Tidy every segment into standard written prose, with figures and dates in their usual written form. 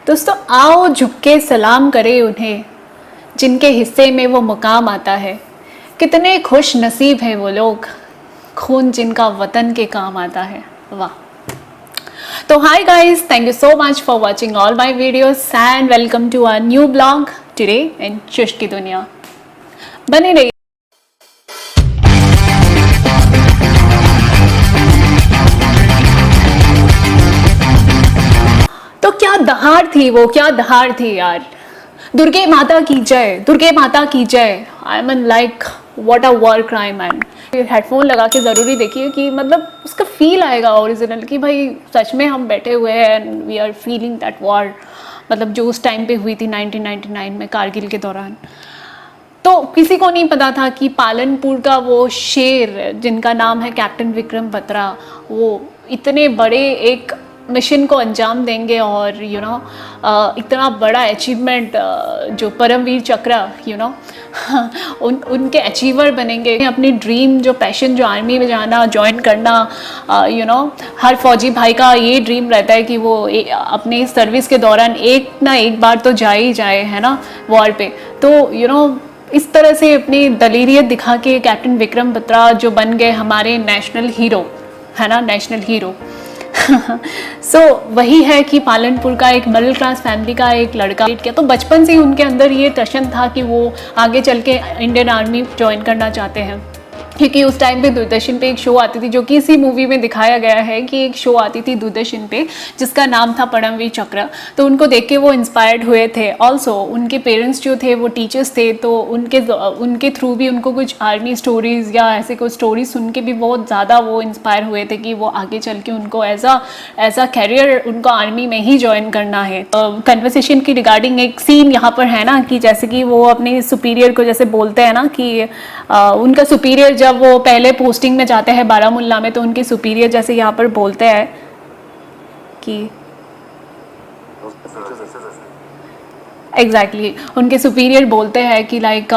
दोस्तों आओ झुक के सलाम करें उन्हें जिनके हिस्से में वो मुकाम आता है। कितने खुश नसीब हैं वो लोग, खून जिनका वतन के काम आता है। वाह। तो hi guys, thank you so much for watching all my videos and welcome to our new blog today in चुश की दुनिया। बने रहिए। तो क्या दहाड़ थी वो, क्या दहाड़ थी यार। दुर्गे माता की जय, दुर्गे माता की जय। I mean like what a war crime man. Headphone लगा के ज़रूरी देखिए कि मतलब उसका फील आएगा ओरिजिनल कि भाई सच में हम बैठे हुए हैं and we are feeling that war. मतलब जो उस टाइम पे हुई थी 1999 में कारगिल के दौरान। तो किसी को नहीं पता था कि पालनपुर का वो शेर जिनका नाम है कैप्टन विक्रम बत्रा, वो इतने बड़े एक मिशन को अंजाम देंगे और इतना बड़ा अचीवमेंट जो परमवीर चक्र उनके अचीवर बनेंगे। अपनी ड्रीम जो पैशन जो आर्मी में जाना ज्वाइन करना, हर फौजी भाई का ये ड्रीम रहता है कि वो अपनी सर्विस के दौरान एक ना एक बार तो जाए ही जाए, है ना, वॉर पे। तो इस तरह से अपनी दलेरियत दिखा के कैप्टन विक्रम बत्रा जो बन गए हमारे नेशनल हीरो, है ना, नेशनल हीरो। सो वही है कि पालनपुर का एक मिडिल क्लास फैमिली का एक लड़का किया, तो बचपन से ही उनके अंदर ये टशन था कि वो आगे चल के इंडियन आर्मी ज्वाइन करना चाहते हैं। क्योंकि उस टाइम पे दूरदर्शन पे एक शो आती थी, जो कि इसी मूवी में दिखाया गया है कि एक शो आती थी दूरदर्शन पे जिसका नाम था परमवीर चक्र। तो उनको देख के वो इंस्पायर्ड हुए थे। ऑल्सो उनके पेरेंट्स जो थे वो टीचर्स थे, तो उनके थ्रू भी उनको कुछ आर्मी स्टोरीज़ या ऐसे कुछ स्टोरीज सुन के भी बहुत ज़्यादा वो इंस्पायर हुए थे कि वो आगे चल के उनको एज अ कैरियर उनको आर्मी में ही ज्वाइन करना है। कन्वर्सेशन की रिगार्डिंग एक सीन यहाँ पर है ना, कि जैसे कि वो अपने सुपीरियर को जैसे बोलते हैं ना कि उनका सुपीरियर जब वो पहले पोस्टिंग में जाते हैं बारामुल्ला में, तो उनके सुपीरियर जैसे यहाँ पर बोलते हैं कि एग्जैक्टली उनके सुपीरियर बोलते हैं कि लाइक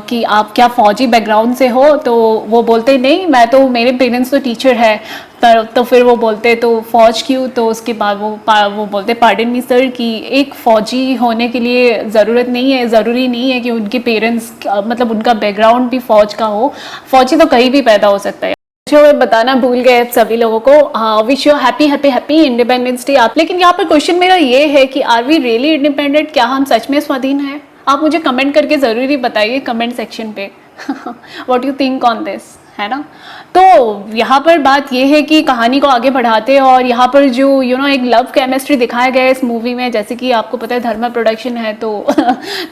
कि आप क्या फौजी बैकग्राउंड से हो। तो वो बोलते नहीं, मैं तो, मेरे पेरेंट्स तो टीचर है। तो फिर वो बोलते तो फौज क्यों। तो उसके बाद वो बोलते पार्डन मी सर कि एक फ़ौजी होने के लिए ज़रूरी नहीं है कि उनके पेरेंट्स मतलब उनका बैकग्राउंड भी फ़ौज का हो। फ़ौजी तो कहीं भी पैदा हो सकता है। मैं बताना भूल गए सभी लोगों को, wish you happy independence day. आप, लेकिन यहाँ पर क्वेश्चन मेरा ये है कि आर वी रियली इंडिपेंडेंट, क्या हम सच में स्वाधीन हैं? आप मुझे कमेंट करके ज़रूरी बताइए कमेंट सेक्शन पे what you think on this, है ना। तो यहाँ पर बात ये है कि कहानी को आगे बढ़ाते हैं और यहाँ पर जो एक लव केमिस्ट्री दिखाया गया है इस मूवी में, जैसे कि आपको पता है धर्मा प्रोडक्शन है तो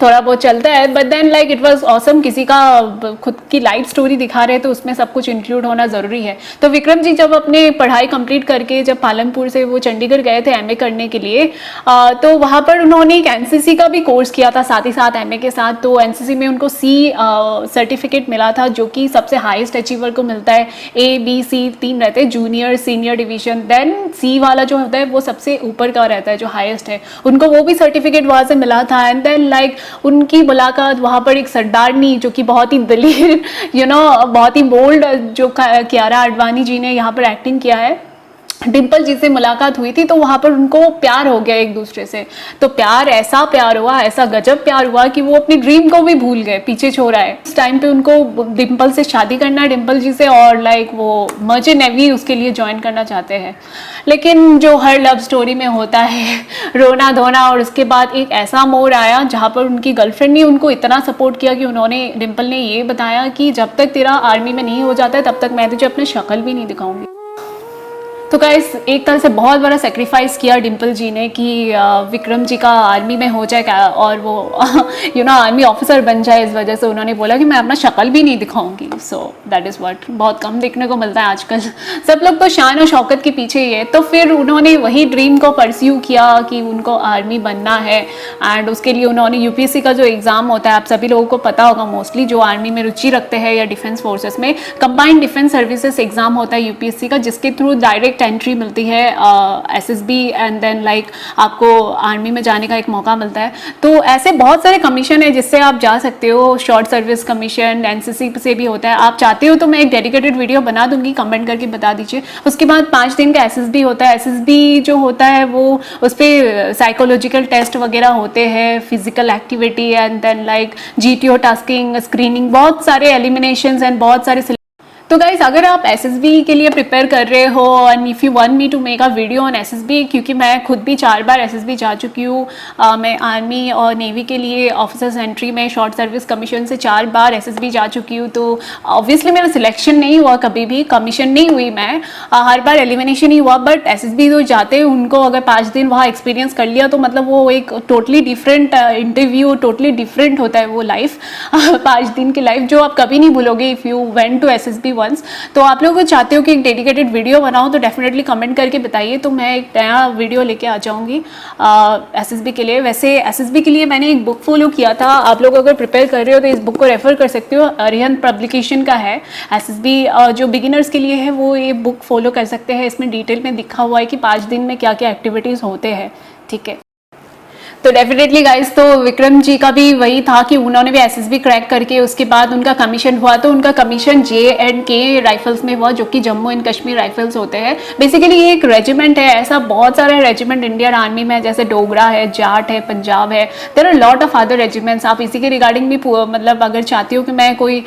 थोड़ा बहुत चलता है, but then like it was awesome. किसी का खुद की लाइफ स्टोरी दिखा रहे हैं तो उसमें सब कुछ इंक्लूड होना ज़रूरी है। तो विक्रम जी जब अपने पढ़ाई कंप्लीट करके जब पालनपुर से वो चंडीगढ़ गए थे एमए करने के लिए, तो वहाँ पर उन्होंने एक एनसीसी का भी कोर्स किया था साथ ही साथ एमए के साथ। तो एनसीसी में उनको सी सर्टिफिकेट मिला था, जो कि सबसे हाईएस्ट अचीवर को मिलता है। ए बी सी 3 रहते हैं, जूनियर सीनियर डिवीजन, देन सी वाला जो होता है वो सबसे ऊपर का रहता है जो हाईएस्ट है। उनको वो भी सर्टिफिकेट वहाँ से मिला था। एंड देन लाइक उनकी मुलाकात वहाँ पर एक सरदारनी जो कि बहुत ही दलेर बहुत ही बोल्ड, जो कियारा आडवाणी जी ने यहाँ पर एक्टिंग किया है, डिम्पल जी से मुलाकात हुई थी। तो वहाँ पर उनको प्यार हो गया एक दूसरे से। तो ऐसा प्यार हुआ, ऐसा गजब प्यार हुआ कि वो अपनी ड्रीम को भी भूल गए, पीछे छोड़ा है। इस टाइम पे उनको डिम्पल से शादी करना है, डिम्पल जी से, और लाइक वो मर्चेंट नेवी उसके लिए ज्वाइन करना चाहते हैं। लेकिन जो हर लव स्टोरी में होता है रोना धोना, और उसके बाद एक ऐसा मोड़ आया जहाँ पर उनकी गर्लफ्रेंड ने उनको इतना सपोर्ट किया कि डिम्पल ने ये बताया कि जब तक तेरा आर्मी में नहीं हो जाता है तब तक मैं तुझे अपनी शक्ल भी नहीं दिखाऊंगी। तो गाइस एक तरह से बहुत बड़ा सेक्रीफाइस किया डिम्पल जी ने कि विक्रम जी का आर्मी में हो जाए और वो आर्मी ऑफिसर बन जाए। इस वजह से उन्होंने बोला कि मैं अपना शक्ल भी नहीं दिखाऊंगी। सो दैट इज़ व्हाट बहुत कम देखने को मिलता है आजकल। सब लोग तो शान और शौकत के पीछे ही है। तो फिर उन्होंने वही ड्रीम को परस्यू किया कि उनको आर्मी बनना है। एंड उसके लिए उन्होंने यूपीएससी का जो एग्ज़ाम होता है, आप सभी लोगों को पता होगा मोस्टली, जो आर्मी में रुचि रखते हैं या डिफेंस फोर्सेस में, कंबाइंड डिफेंस सर्विसेज एग्जाम होता है यूपीएससी का, जिसके थ्रू डायरेक्ट एंट्री मिलती है SSB, एंड देन लाइक आपको आर्मी में जाने का एक मौका मिलता है। तो ऐसे बहुत सारे कमीशन है जिससे आप जा सकते हो। शॉर्ट सर्विस कमीशन NCC से भी होता है। आप चाहते हो तो मैं एक डेडिकेटेड वीडियो बना दूंगी, कमेंट करके बता दीजिए। उसके बाद 5 दिन का SSB होता है। SSB जो होता है वो उस पर साइकोलॉजिकल टेस्ट वगैरह होते हैं, physical activity and then like GTO tasking, screening, बहुत सारे एलिमिनेशंस एंड बहुत सारे। तो गाइज अगर आप SSB के लिए प्रिपेयर कर रहे हो and if you want me to make a video on SSB, क्योंकि मैं खुद भी 4 बार SSB जा चुकी हूँ। मैं आर्मी और नेवी के लिए ऑफिसर्स एंट्री में शॉर्ट सर्विस कमीशन से 4 बार SSB जा चुकी हूँ। तो ऑब्वियसली मेरा सिलेक्शन नहीं हुआ, कभी भी कमीशन नहीं हुई मैं, हर बार एलिमिनेशन ही हुआ। बट SSB जो जाते हैं उनको अगर 5 दिन वहाँ एक्सपीरियंस कर लिया तो मतलब वो एक totally different interview, totally different होता है वो लाइफ 5 दिन की लाइफ जो आप कभी नहीं भूलोगे if you went to SSB once. तो आप लोग चाहते हो कि एक डेडिकेटेड वीडियो बनाऊं तो डेफिनेटली कमेंट करके बताइए, तो मैं एक नया वीडियो लेके आ जाऊंगी SSB के लिए। वैसे SSB के लिए मैंने एक बुक फॉलो किया था। आप लोग अगर प्रिपेयर कर रहे हो तो इस बुक को रेफर कर सकते हो, अरिहंत पब्लिकेशन का है। SSB जो बिगिनर्स के लिए है वो ये बुक फॉलो कर सकते हैं। इसमें डिटेल में लिखा हुआ है कि 5 दिन में क्या क्या एक्टिविटीज़ होते हैं, ठीक है। तो डेफिनेटली गाइस, तो विक्रम जी का भी वही था कि उन्होंने भी SSB क्रैक करके उसके बाद उनका कमीशन हुआ। तो उनका कमीशन J&K राइफल्स में हुआ, जो कि जम्मू एंड कश्मीर राइफल्स होते हैं। बेसिकली ये एक रेजिमेंट है। ऐसा बहुत सारे रेजिमेंट इंडियन आर्मी में है, जैसे डोगरा है, जाट है, पंजाब है, there are lot of other regiments. आप इसी के रिगार्डिंग भी मतलब अगर चाहती हो कि मैं कोई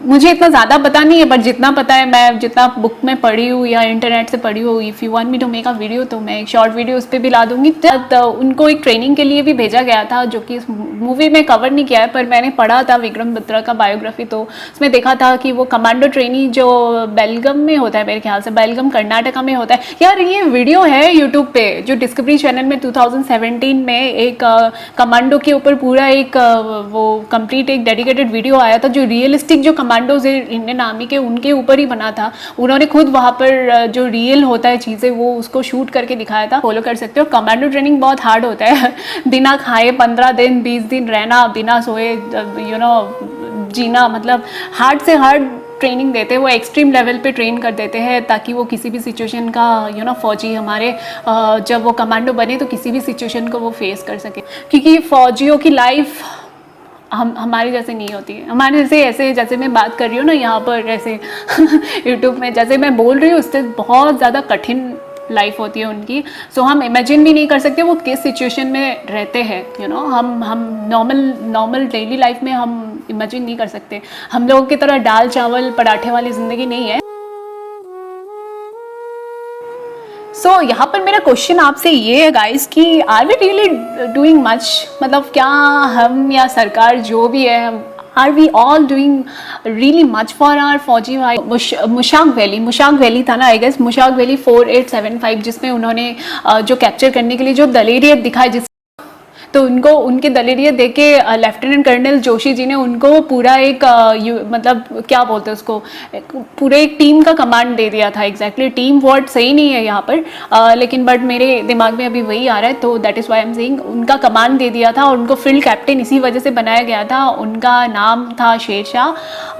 मुझे इतना ज़्यादा पता नहीं है, बट जितना पता है, मैं जितना बुक में पढ़ी हूँ या इंटरनेट से पढ़ी हूँ, if you want me to make a video तो मैं एक शॉर्ट वीडियो उस पर भी ला दूंगी। उनको एक ट्रेनिंग के लिए भी भेजा गया था, जो कि इस मूवी में कवर नहीं किया है, पर मैंने पढ़ा था विक्रम बत्रा का बायोग्राफी। तो उसमें देखा था कि वो कमांडो ट्रेनी जो बेलगम में होता है, मेरे ख्याल से बेलगम कर्नाटका में होता है। यार ये वीडियो है यूट्यूब पे, जो डिस्कवरी चैनल में 2017 में एक कमांडो के ऊपर पूरा एक वो कंप्लीट एक डेडिकेटेड वीडियो आया था, जो रियलिस्टिक जो कमांडोज है इंडियन आर्मी के, उनके ऊपर ही बना था। उन्होंने खुद वहाँ पर जो रियल होता है चीज़ें, वो उसको शूट करके दिखाया था। फॉलो कर सकते हो। कमांडो ट्रेनिंग बहुत हार्ड होता है। बिना खाए 15 दिन 20 दिन रहना, बिना सोए जीना, मतलब हार्ड से हार्ड ट्रेनिंग देते हैं। वो एक्सट्रीम लेवल पे ट्रेन कर देते हैं ताकि वो किसी भी सिचुएशन का फौजी हमारे जब वो कमांडो बने तो किसी भी सिचुएशन को वो फेस कर सके। क्योंकि फौजियों की लाइफ हमारे जैसे नहीं होती है। हमारे जैसे ऐसे जैसे मैं बात कर रही हूँ ना यहाँ पर ऐसे यूट्यूब में जैसे मैं बोल रही हूँ, उससे बहुत ज़्यादा कठिन लाइफ होती है उनकी। सो हम इमेजिन भी नहीं कर सकते वो किस सिचुएशन में रहते हैं। हम नॉर्मल डेली लाइफ में हम इमेजिन नहीं कर सकते। हम लोगों की तरह दाल चावल पराठे वाली ज़िंदगी नहीं है। सो यहाँ पर मेरा क्वेश्चन आपसे ये है गाइस कि are we really doing much, मतलब क्या हम या सरकार जो भी है, are we all doing really much for our फौजी भाई। मुशाक वैली था ना, आई गेस मुशाक वैली 4875, जिसमें उन्होंने जो कैप्चर करने के लिए जो दलेरियत दिखाई, जिस तो उनको उनके दलेरियत देख के लेफ्टिनेंट कर्नल जोशी जी ने उनको पूरा एक मतलब क्या बोलते हैं उसको, पूरे एक टीम का कमांड दे दिया था। एग्जैक्टली टीम वर्ड सही नहीं है यहाँ पर, लेकिन बट मेरे दिमाग में अभी वही आ रहा है, तो that is why I am saying उनका कमांड दे दिया था। और उनको फील्ड कैप्टन इसी वजह से बनाया गया था। उनका नाम था शेरशाह।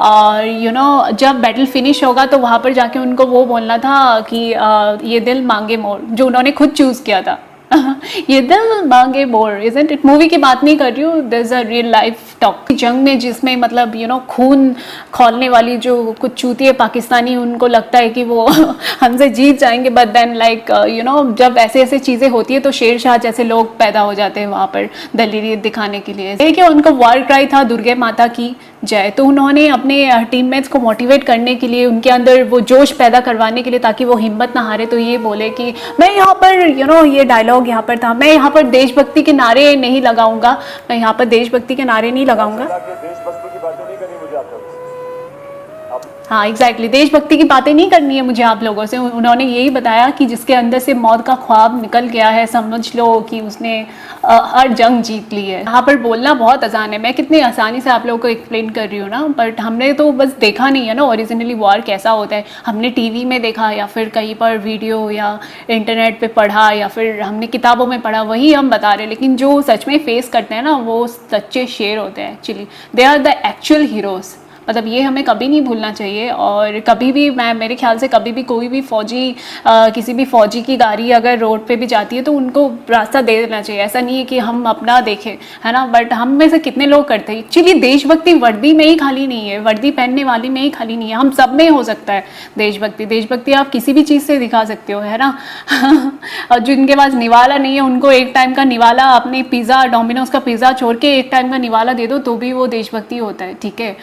और जब बैटल फिनिश होगा तो वहाँ पर जाके उनको वो बोलना था कि ये दिल मांगे मोर, जो उन्होंने खुद चूज़ किया था। ये दिल मांगे मोर, इज़न्ट इट? मूवी की बात नहीं कर रही हूँ, there is a real life talk. जंग में जिसमें मतलब खून खौलने वाली जो कुछ चूतिए पाकिस्तानी, उनको लगता है कि वो हमसे जीत जाएंगे, बट देन लाइक जब ऐसे ऐसे चीज़ें होती है तो शेरशाह जैसे लोग पैदा हो जाते हैं वहाँ पर दलेरियत दिखाने के लिए। देखिए उनको वॉर क्राई था दुर्गे माता की जय, तो उन्होंने अपने टीममेट्स को मोटिवेट करने के लिए, उनके अंदर वो जोश पैदा करवाने के लिए, ताकि वो हिम्मत ना हारे, तो ये बोले कि मैं यहाँ पर ये डायलॉग यहाँ पर था, मैं यहाँ पर देशभक्ति के नारे नहीं लगाऊंगा, मैं यहाँ पर देशभक्ति के नारे नहीं लगाऊंगा। देशभक्ति की बातें नहीं करनी मुझे आप लोगों से। हाँ एग्जैक्टली, देशभक्ति की बातें नहीं करनी है मुझे आप लोगों से। उन्होंने यही बताया कि जिसके अंदर से मौत का ख्वाब निकल गया है, समझ लो कि उसने हर जंग जीत ली है। यहाँ पर बोलना बहुत आसान है, मैं कितनी आसानी से आप लोगों को एक्सप्लेन कर रही हूँ ना, बट हमने तो बस देखा नहीं है ना ओरिजिनली वॉर कैसा होता है। हमने टीवी में देखा या फिर कहीं पर वीडियो या इंटरनेट पे पढ़ा या फिर हमने किताबों में पढ़ा, वही हम बता रहे हैं। लेकिन जो सच में फेस करते हैं ना, वो सच्चे शेर होते हैं actually, they are the actual heroes. मतलब ये हमें कभी नहीं भूलना चाहिए। और कभी भी मेरे ख्याल से कभी भी कोई भी फौजी किसी भी फौजी की गाड़ी अगर रोड पे भी जाती है तो उनको रास्ता दे देना चाहिए। ऐसा नहीं है कि हम अपना देखें, है ना। बट हम में से कितने लोग करते हैं। एक्चुअली देशभक्ति वर्दी में ही खाली नहीं है, वर्दी पहनने वाली में ही खाली नहीं है, हम सब में हो सकता है देशभक्ति। देशभक्ति आप किसी भी चीज़ से दिखा सकते हो, है ना। और जिनके पास निवाला नहीं है उनको एक टाइम का निवाला, अपने पिज़्ज़ा डोमिनोज का पिज़्ज़ा छोड़ के एक टाइम का निवाला दे दो तो भी वो देशभक्ति होता है, ठीक है।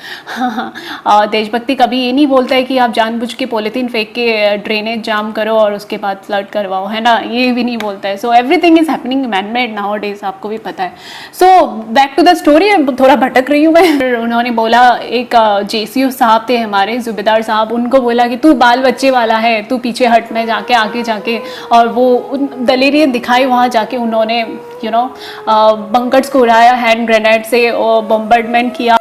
और देशभक्ति कभी ये नहीं बोलता है कि आप जानबूझ के पॉलीथीन फेंक के ड्रेनेज जाम करो और उसके बाद फ्लड करवाओ, है ना, ये भी नहीं बोलता है। So everything is happening man made nowadays, आपको भी पता है। So back to the story, थोड़ा भटक रही हूँ मैं। उन्होंने बोला, एक जेसीयू साहब थे हमारे, जुबेदार साहब, उनको बोला कि तू बाल बच्चे वाला है, तू पीछे हट में जाके आगे जाके, और वो दलेरियत दिखाई वहाँ जाके। उन्होंने बंकर्स को उड़ाया हैंड ग्रेनेड से और बम्बार्डमेंट किया,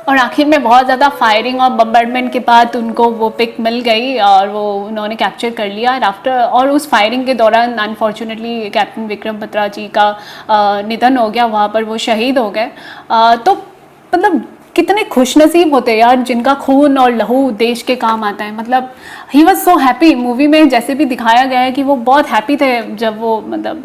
और आखिर में बहुत ज़्यादा फायरिंग और बम्बार्डमेंट के बाद उनको वो पिक मिल गई और वो उन्होंने कैप्चर कर लिया। और उस फायरिंग के दौरान अनफॉर्चुनेटली कैप्टन विक्रम बत्रा जी का निधन हो गया, वहाँ पर वो शहीद हो गए। तो मतलब कितने खुशनसीब होते हैं यार जिनका खून और लहू देश के काम आता है। मतलब he was so happy. Movie में जैसे भी दिखाया गया है कि वो बहुत हैप्पी थे जब वो, मतलब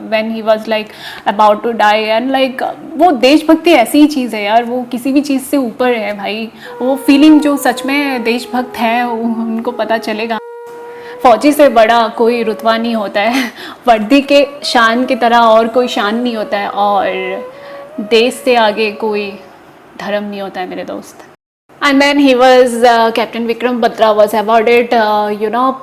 when he was like about to die, and like वो देशभक्ति ऐसी ही चीज़ है यार, वो किसी भी चीज़ से ऊपर है भाई। वो फीलिंग जो सच में देशभक्त हैं उनको पता चलेगा। फौजी से बड़ा कोई रुतबा नहीं होता है, वर्दी के शान की तरह और कोई शान नहीं होता है, और देश से आगे कोई धर्म नहीं होता है मेरे दोस्त। And then he was Captain Vikram Batra was awarded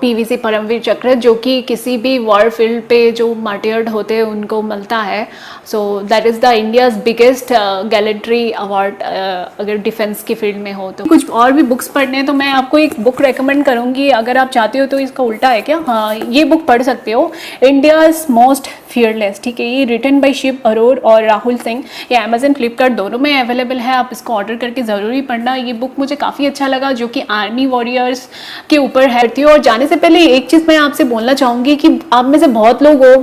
PVC Paramvir चक्र, जो कि किसी भी वॉर फील्ड पे जो मार्टियर्ड होते हैं उनको मिलता है। So that is the India's biggest gallantry award अगर डिफेंस की फील्ड में हो तो। कुछ और भी बुक्स पढ़ने हैं तो मैं आपको एक बुक रेकमेंड करूँगी, अगर आप चाहते हो तो। इसका उल्टा है क्या, हाँ, ये बुक पढ़ सकते हो, इंडियाज़ मोस्ट फियरलेस, ठीक है। ये रिटन बाय शिव अरोर और राहुल सिंह। ये अमेजन फ्लिपकार्ट दोनों में अवेलेबल है, आप इसको ऑर्डर करके ज़रूरी पढ़ना। ये बुक मुझे काफ़ी अच्छा लगा, जो कि आर्मी वॉरियर्स के ऊपर है। और जाने से पहले एक चीज़ मैं आपसे बोलना चाहूँगी कि आप में से बहुत लोग हो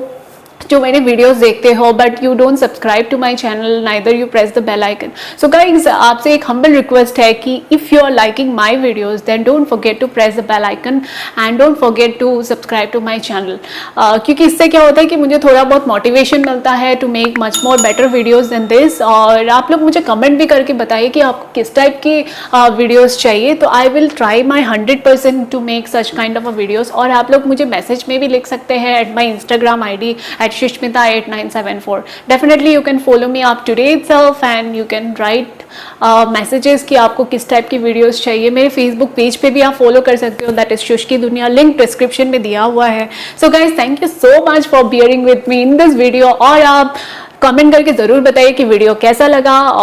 जो मेरे वीडियोस देखते हो but you don't subscribe to my channel, neither you press the bell icon. So guys, आपसे एक हम्बल रिक्वेस्ट है कि if you are liking my videos then don't forget to press the bell icon and don't forget to subscribe to my channel. क्योंकि इससे क्या होता है कि मुझे थोड़ा बहुत मोटिवेशन मिलता है to make much more better videos than this. और आप लोग मुझे कमेंट भी करके बताइए कि आपको किस टाइप की वीडियोज़ चाहिए, तो I will try my 100% to make such kind of a videos. और आप लोग मुझे मैसेज में भी लिख सकते हैं at my Instagram ID @Shishmita8974। Definitely you can follow me up today itself and you can write messages कि आपको किस टाइप की वीडियोस चाहिए। मेरे फेसबुक पेज पे भी आप फॉलो कर सकते हो, दैट इज शुश की दुनिया, लिंक डिस्क्रिप्शन में दिया हुआ है। So guys, thank you so much for bearing with me in this video, और आप कमेंट करके ज़रूर बताइए कि वीडियो कैसा लगा।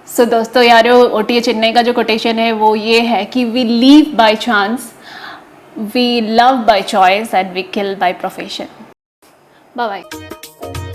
सो दोस्तों यारो, OTA चेन्नई का जो कोटेशन है वो ये है कि we live by chance, we love by choice and we kill by profession. Bye bye.